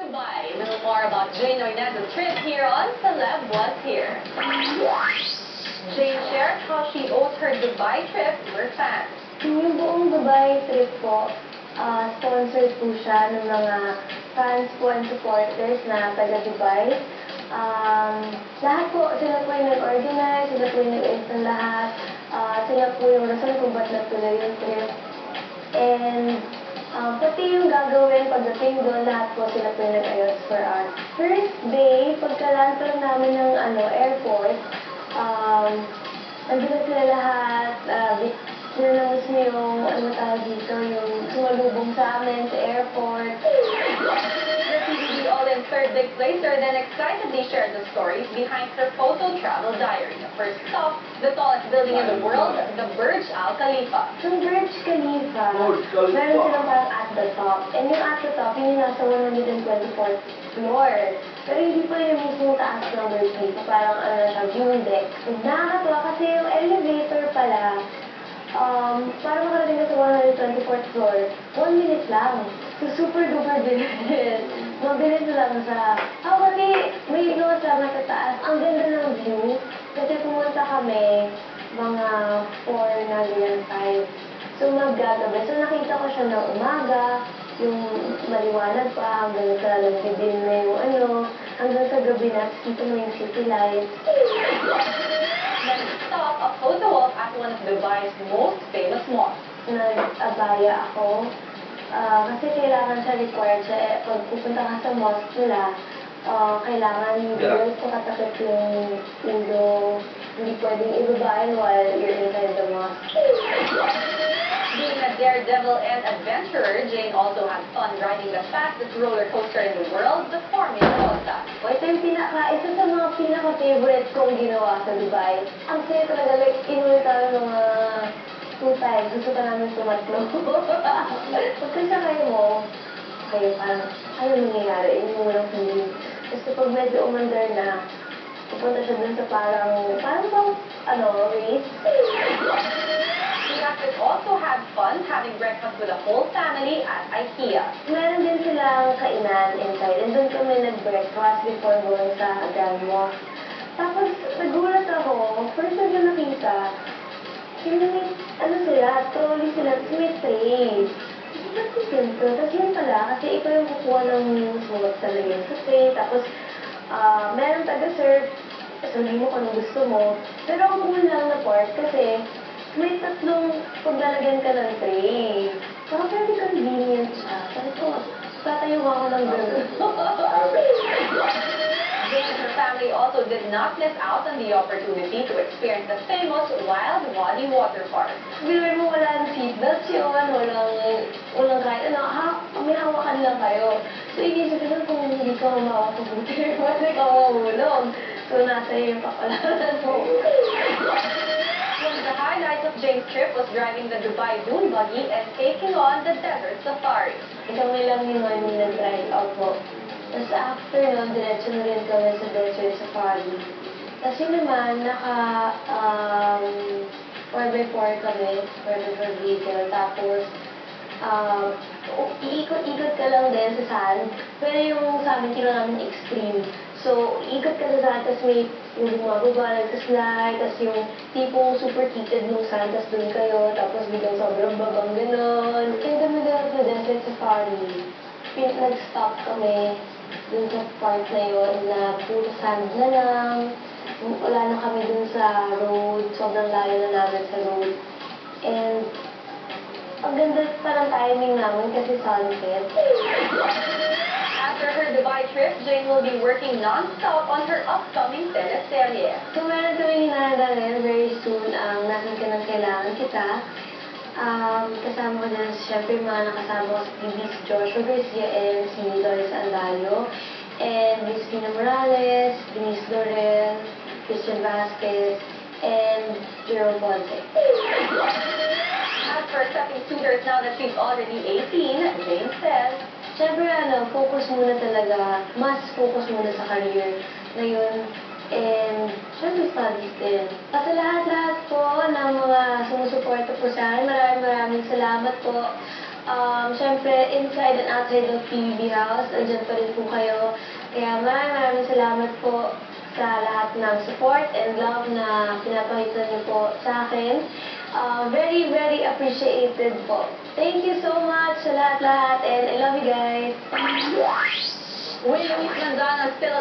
Dubai. A little more about Jane Hernandez's trip here on Celeb Was Here. Jane shared how she owes her Dubai trip to her fans. Yung buong Dubai trip po, sponsored po siya ng mga fans po and supporters na taga Dubai. Lahat po, sila po yung nag-organize, sila po yung nag-ayos ng lahat. Sila po yung rason kung ba't natuloy yung trip. And pati yung gagawin pagdating doon, lahat po sila po yung nag-ayos for us. First day, pagka-land pa namin ng airport, nandun na sila lahat, sinanamos niyo yung, dito, yung sumalubong sa amin sa airport. The CBD all-in third big placer then excitedly shared the stories behind her photo travel diary. The first stop, the tallest building in the world, the Burj Al Khalifa. Yung Burj Khalifa, meron silang parang at the top. And yung at the top, yun yung nasa 124th floor. Pero hindi pa yung mismong taas ng Burj Khalifa. Parang siya, view deck. Nakakatawa kasi yung elevator pala, para makarating ka sa 124th floor, 1 minute lang. So, super duper bilis. Mabilis lang sa... kasi may inos lang nasa taas. Ang ganda ng view. Kasi pumunta kami mga 4 na ganyan 5. So, maggagabi. So, nakita ko siya ng umaga, yung maliwanag pa, hanggang sa din na yung hanggang sa gabi na, kita mo yung city lights. Next stop, a photo op at one of Dubai's most famous mosques. Nag-abaya ako. Kasi kailangan siya required siya. Pag pupunta ka sa mosque nila, kailangan yung pakatakip yung ulo. Hindi pwedeng ibabayan while you're inside the mosque. Being a daredevil and adventurer, Jane also had fun riding the fastest roller coaster in the world, the Formula Rossa. Ito yung isa sa mga pinaka-favorite kong ginawa sa Dubai. Ang saya talaga, like, inulit tayo mga 2 times. Gusto pa namin tumatlo. Pagkasakay mo, parang, ano nangyayari? Yun yung walang feeling. Tapos pag medyo umandar na, pupunta siya dun sa parang race. The actress also had fun having breakfast with the whole family at IKEA. Meron din silang kainan inside. And doon kami nag-breakfast before going sa Grand Mosque. Tapos, nagulat ako. First na siya nakita, trolley sila, tapos may tray. Ba't yung ganito? Tapos yun pala, kasi ikaw yung kukuha ng sulat sa lagyan sa tray. Tapos, meron taga-serve. Sabihin mo kung anong gusto mo. Pero ang cool lang na part kasi may 3 paglalagyan ka ng tray. Parang very convenient siya. Sabi ko, tatayo ako ng burger. Jane and her family also did not miss out on the opportunity to experience the famous Wild Wadi water park. Bilay mo walang seatbelts yun, walang kahit may hawakan lang kayo. So, inisip ko kung hindi ka humawak sa buti, pwede ka mahulog. So, nasa iyo yung kapalaran mo. One of the highlights of Jane's trip was driving the Dubai Dune Buggy and taking on the desert safari. Kami lang ni Mami nag-drive out po. Tapos after nun, diretso na rin kami sa desert safari. Tapos yun naman, 4x4 kami, 4x4 vehicle. Tapos, iikot-ikot ka lang din sa sand. Pero yung sa amin, kinuha namin extreme. So, ikot ka sa sand, tapos may yung bumababa, nagsaslide, tapos yung tipong super heated ng sand, tapos doon kayo, tapos biglang sobrang babang gano'n. Kaya kami doon sa desert safari. Nag-stop kami dun sa part na yun na puro sand na lang. Wala na kami dun sa road. Sobrang layo na namin sa road. And ang ganda parang timing namin kasi sunset. After her Dubai trip, Jane will be working non-stop on her upcoming teleserye. So meron kami hinahanda ngayon very soon ang Nasaan Ka Nang Kailangan Kita. Kasama ko din, syempre, mga nakasama ko sa TV, si Joshua Garcia and si Doris Andalio. And Cristina Morales, Denise Laurel, Christian Vasquez, and Jerome Ponce. As for accepting suitors now that she's already 18, Jane says, syempre, focus muna talaga, mas focus muna sa career ngayon. And, syempre, studies din. Sa lahat-lahat po ng mga sumusuporta po sa akin, maraming salamat po. Siyempre, inside and outside of PBB House, andyan pa rin po kayo. Kaya maraming salamat po sa lahat ng support and love na pinapakita niyo po sa akin. Very, very appreciated po. Thank you so much sa lahat-lahat and I love you guys. Will Luis Manzano still